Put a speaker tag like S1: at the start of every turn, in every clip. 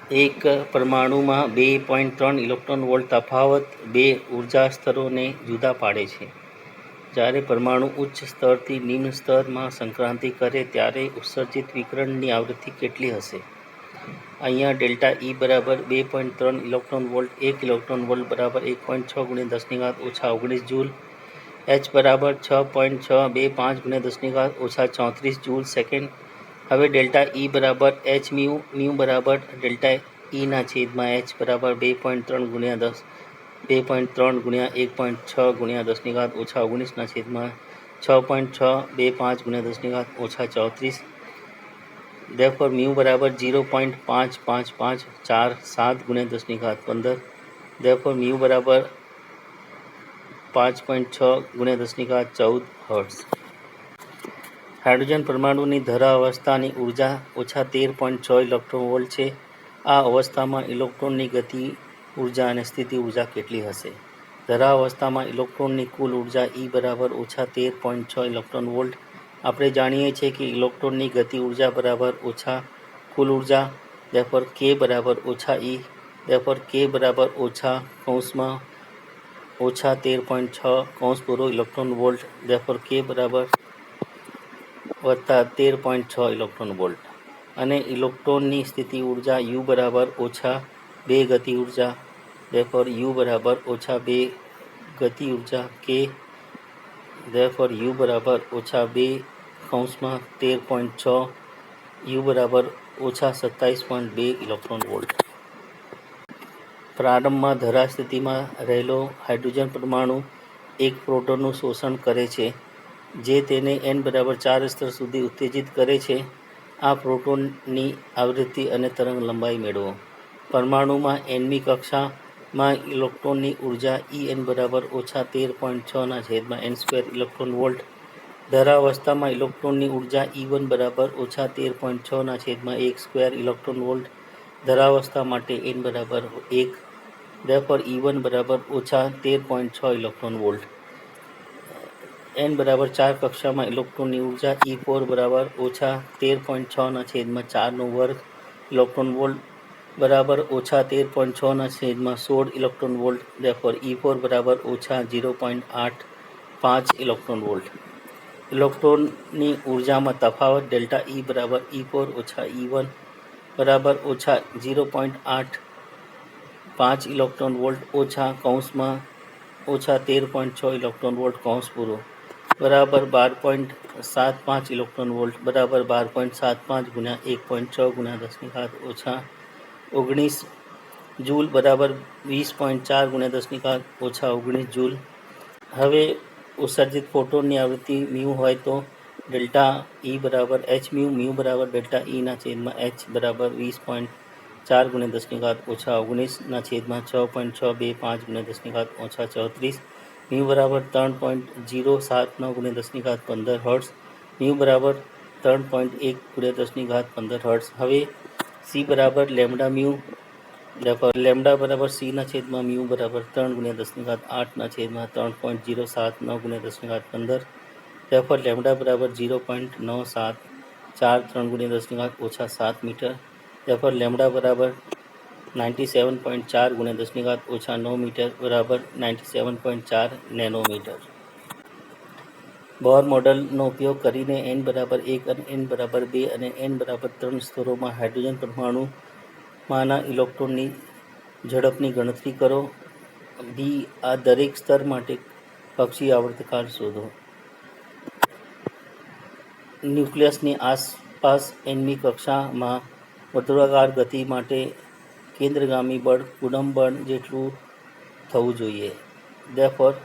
S1: એક પરમાણુમાં 2.3 electron volt તફાવત બે ઉર્જા સ્તરોને જુદા પાડે છે. જ્યારે પરમાણુ ઉચ્ચ સ્તરથી નિમ્ન સ્તરમાં સંક્રાંતિ કરે ત્યારે ઉત્સર્જિત વિકિરણની આવૃત્તિ કેટલી હશે? અહીંયા ડેલ્ટા E બરાબર 2.3 ઇલેક્ટ્રોન વોલ્ટ. 1 ઇલેક્ટ્રોન વોલ્ટ બરાબર 1.6 × 10⁻⁻19 જૂલ. H બરાબર 6.625 × 10⁻⁻34 જૂલ સેકન્ડ. હવે ડેલ્ટા E બરાબર h મ્યુ બરાબર ડેલ્ટા E ના છેદમાં h બરાબર 2.3 × 1.6 × 10⁻⁻19 ના છેદમાં 6.625 × 10⁻⁻34. Therefore મ્યુ બરાબર 0.5547 × 10⁻15. Therefore મ્યુ બરાબર 5.6 × 1014 હર્ટ્ઝ. હાઇડ્રોજન પરમાણુની ધરાવસ્થાની ઉર્જા -13.6 ઇલેક્ટ્રોન વોલ્ટ છે. આ અવસ્થામાં ઇલેક્ટ્રોનની ગતિ ઉર્જા અને સ્થિતિ ઉર્જા કેટલી હશે? ધરાવસ્થામાં ઇલેક્ટ્રોનની કુલ ઉર્જા E બરાબર -13.6 ઇલેક્ટ્રોન વોલ્ટ. આપણે જાણીએ છીએ કે ઇલેક્ટ્રોનની ગતિ ઉર્જા બરાબર ઓછા કુલ ઉર્જા. Therefore K બરાબર -E. Therefore K બરાબર -13.6 ઇલેક્ટ્રોન વોલ્ટ. Therefore K બરાબર +13.6 ઇલેક્ટ્રોન વોલ્ટ. અને ઇલેક્ટ્રોનની સ્થિતિ ઉર્જા U બરાબર -2 ગતિ ઉર્જા. Therefore U બરાબર -2 ગતિ ઉર્જા K. Therefore U બરાબર -2 U બરાબર -27.2 ઇલેક્ટ્રોન વોલ્ટ. પ્રારંભમાં ધરા સ્થિતિમાં રહેલો હાઇડ્રોજન પરમાણુ એક પ્રોટોનનું શોષણ કરે છે, જે તેને n બરાબર 4 સ્તર સુધી ઉત્તેજિત કરે છે. આ પ્રોટોનની આવૃત્તિ અને તરંગ લંબાઈ મેળવો. પરમાણુમાં nમી કક્ષામાં ઇલેક્ટ્રોનની ઉર્જા En બરાબર -13.6 ઇલેક્ટ્રોન વોલ્ટ. ધરાવસ્થામાં ઇલેક્ટ્રોનની ઉર્જા E1 બરાબર -13.6 ઇલેક્ટ્રોન વોલ્ટ. ધરાવસ્થા માટે n બરાબર 1. Therefore E1 બરાબર -13.6 ઇલેક્ટ્રોન વોલ્ટ. n બરાબર 4 કક્ષામાં ઇલેક્ટ્રોનની ઉર્જા E4 બરાબર -13.6 ઇલેક્ટ્રોન વોલ્ટ બરાબર -13.6 ઇલેક્ટ્રોન વોલ્ટ. Therefore E4 બરાબર -0.85 ઇલેક્ટ્રોન વોલ્ટ. ઇલેક્ટ્રોનની ઉર્જામાં તફાવત ડેલ્ટા E બરાબર E4 - E1 બરાબર -0.85 ઇલેક્ટ્રોન વોલ્ટ -13.6 ઇલેક્ટ્રોન વોલ્ટ બરાબર 12.75 ઇલેક્ટ્રોન વોલ્ટ બરાબર 12.75 × 1.6 × 10⁻⁻19 જૂલ બરાબર 20.4 × 10⁻⁻19 જૂલ. હવે ઉત્સર્જિત ફોટોનની આવૃત્તિ મ્યુ હોય તો ડેલ્ટા E બરાબર h મ્યુ બરાબર ડેલ્ટા E ના છેદમાં h બરાબર 20.4 × 10⁻⁻19 ના છેદમાં 6.625 × 10⁻⁻34. મ્યુ બરાબર 3.079 × 1015 હર્ટ્ઝ. મ્યુ બરાબર 3.1 × 1015 હર્ટ્ઝ. હવે C બરાબર લેમ્ડા મ્યુ. Therefore લેમ્ડા બરાબર C ના છેદમાં મ્યુ બરાબર 3 × 10⁸ ના છેદમાં 3.079 × 1015. Therefore લેમ્ડા બરાબર 0.9743 × 10⁻⁻7 મીટર. Therefore લેમ્ડા બરાબર 97.4 × 10⁻⁻9 મીટર બરાબર 97.4 નેનોમીટર. બોર મોડેલનો ઉપયોગ કરીને n બરાબર 1 અને n બરાબર 2 અને n બરાબર 3 સ્તરોમાં હાઇડ્રોજન પરમાણુમાંના ઇલેક્ટ્રોનની ઝડપની ગણતરી કરો. b. આ દરેક સ્તર માટે કક્ષીય આવર્તકાળ શોધો. ન્યુક્લિયસની આસપાસ nમી કક્ષામાં વર્તુળાકાર ગતિ માટે કેન્દ્રગામી બળ કુલમ્બ બળ જેટલું થવું જોઈએ. Therefore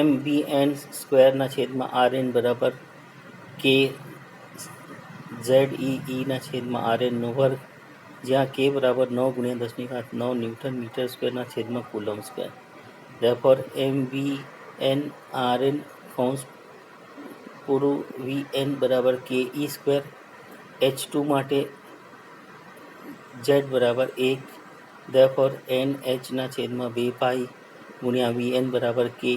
S1: mvn² બરાબર k ZeE/Rn², જ્યાં k બરાબર 9 × 10⁹ ન્યૂટન મીટર સ્ક્વેરના છેદમાં coulomb square. Therefore mvn/Rn Vn બરાબર ke². H2 માટે Z બરાબર 1. Therefore NH/2π × Vn બરાબર ke².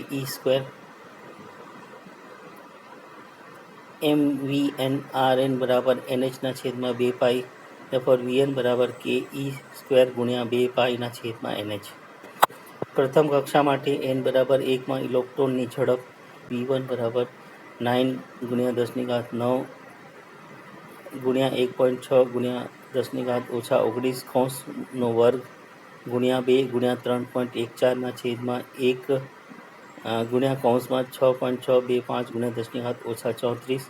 S1: mvnRn બરાબર NH/2π therefore Vn બરાબર કે ઈ સ્ક્વેર ગુણ્યા 2 પાઈના છેદમાં NH. પ્રથમ કક્ષા માટે n બરાબર 1માં ઇલેક્ટ્રોનની ઝડપ v1 બરાબર 9 ગુણ્યા 10⁻9 ગુણ્યા 1.6 ગુણ્યા 10⁻19 કૌંસનો વર્ગ ગુણ્યા 2 ગુણ્યા 3.14ના છેદમાં 1 ગુણ્યા કૌંસમાં 6.625 ગુણ્યા 10⁻34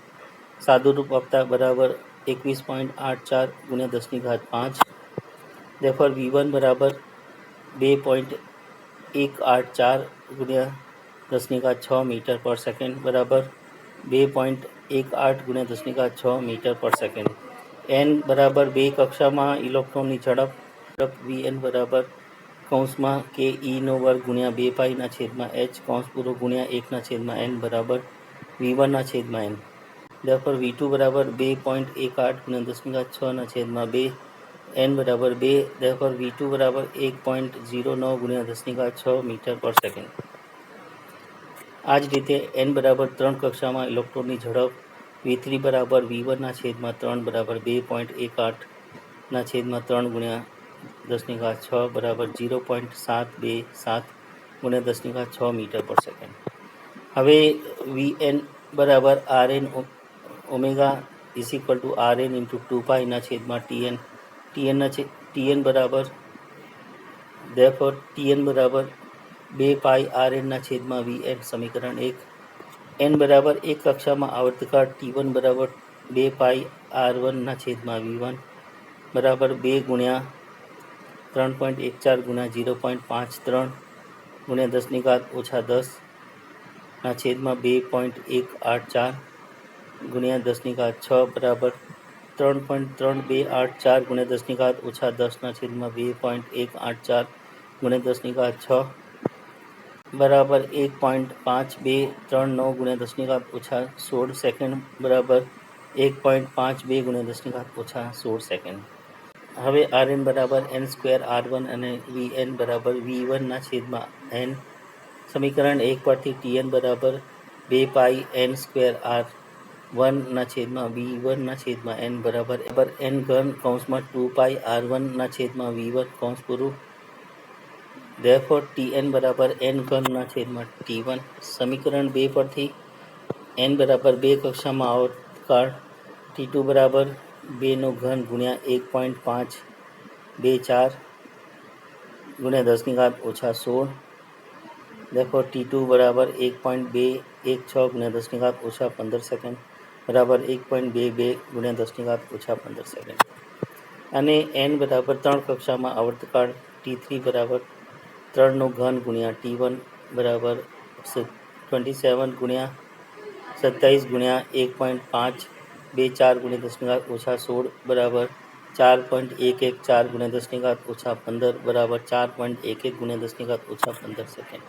S1: સાદુરૂપ આપતા બરાબર 21.84 ગુણ્યા 10⁵ therefore v1 બરાબર 2.184 ગુણ્યા 10⁶ મીટર પર સેકન્ડ બરાબર 2.18 ગુણ્યા 10⁶ મીટર પર સેકન્ડ. n બરાબર 2 કક્ષામાં ઇલેક્ટ્રોનની ઝડપ Vn બરાબર કૌંસમાં કે ઈનો વર્ગ ગુણ્યા 2 પાઈના છેદમાં h કૌંસ પૂરો ગુણ્યા 1/n બરાબર v1 છેદમાં n. therefore v2 બરાબર 2.18 ગુણ્યા 10⁶ n બરાબર 2 therefore v2 બરાબર 1.09 ગુણ્યા 10⁶ મીટર પર સેકન્ડ. આ જ રીતે n બરાબર 3 કક્ષામાં ઇલેક્ટ્રોનની ઝડપ v3 બરાબર v1 છેદમાં 3 બરાબર 2.18/3 ગુણ્યા 10⁶ બરાબર 0.727 ગુણ્યા 10⁶ મીટર પર સેકન્ડ. હવે Vn બરાબર Rn ઓમેગા Rn × 2 પાઈના છેદમાં Tn બરાબર therefore Tn બરાબર 2 પાઈ Rn ના છેદમાં Vn. સમીકરણ 1. n બરાબર 1 કક્ષામાં આવર્તકાળ T1 બરાબર 2 પાઈ R1 ના છેદમાં V1 બરાબર 2 ગુણ્યા 3.14 ગુણ્યા 0.53 ગુણ્યા 10⁻10 ના છેદમાં 2.184 ગુણ્યા 10⁶ બરાબર 3.3284 ગુણ્યા 10⁻10 ના છેદમાં 2.184 ગુણ્યા 10⁶ બરાબર 1.5239 ગુણ્યા 10⁻16 સેકન્ડ બરાબર 1.52 ગુણ્યા 10⁻16 સેકન્ડ. હવે Rn બરાબર n સ્ક્વેર R1 અને Vn બરાબર V1 છેદમાં n. સમીકરણ 1 પરથી Tn બરાબર 2 પાઈ n સ્ક્વેર R1 છેદમાં V1 છેદમાં n બરાબર n ઘન કૌંસમાં 2 પાઈ R1 છેદમાં V1 કૌંસ પૂરું therefore Tn બરાબર n ઘન છેદમાં T1. સમીકરણ 2 પરથી n બરાબર 2 કક્ષામાં આવર્તકાળ T2 બરાબર 2 નો ઘન ગુણ્યા 1.524 ગુણ્યા 10⁻16 therefore T2 બરાબર 1.216 ગુણ્યા 10⁻15 સેકન્ડ બરાબર 1.22 ગુણ્યા 10⁻15 સેકન્ડ. અને n બરાબર 3 કક્ષામાં આવર્તકાળ T3 બરાબર 3 નો ઘન ગુણ્યા T1 બરાબર 27 ગુણ્યા 27 ગુણ્યા 1.524 ગુણ્યા 10⁻16 બરાબર 4.114 ગુણ્યા 10⁻15 બરાબર 4.11 ગુણ્યા 10⁻15 સેકન્ડ.